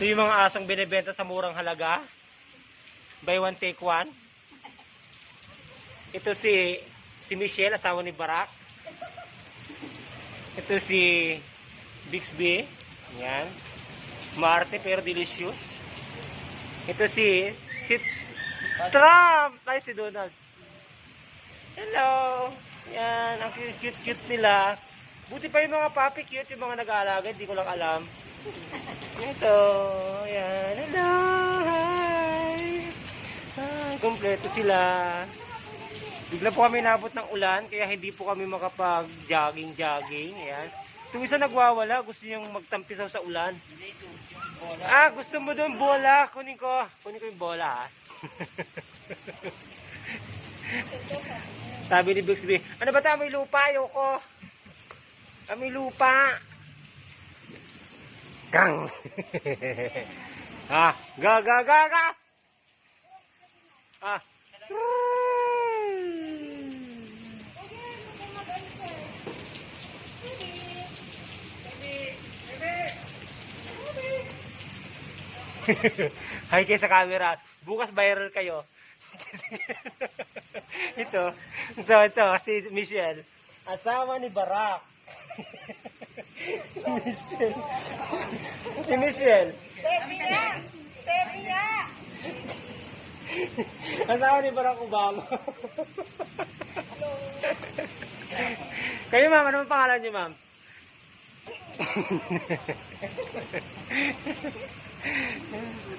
Ito yung mga asong binibenta sa murang halaga. Buy one, take one. Ito si Michelle, asawa ni Barack. Ito si Bixby. Yan. Marte pero delicious. Ito si Trump. Ay, si Donald. Hello. Yan. Ang cute-cute nila. Buti pa yung mga puppy cute, yung mga nag-aalaga. Hindi ko lang alam. Ito. Yan. Hello. Hi. Hi. Kompleto sila. Bigla po kami nabot ng ulan, kaya hindi po kami makapag-jogging. Ayan. Itong isa nagwawala, gusto niyang magtampisaw sa ulan. Gusto mo doon bola? Kunin ko yung bola, ha? Sabi ni Bixby, ano ba tayo, may lupa? Ayoko. May lupa. Gang! Ga! Hi kayo sa camera. Bukas viral kayo. ito, si Michelle. Asawa ni Barack. si Michelle. Serbia! Asawa ni Barack Obama. Kayo ma'am, ano pangalan niyo ma'am?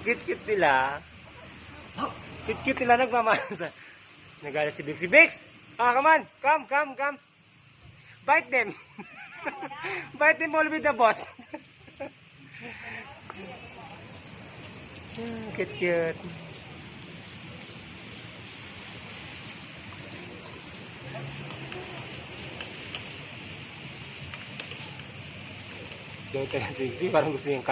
Cute nila. Cute nila nagmamasa. Nagala si Bix. Si Bix! Come on! Come! Bite them! Bite them all with the boss. Cute. Doon tayo si Bix. Parang gusto yung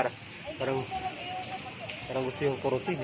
parang gusto yung kurutin.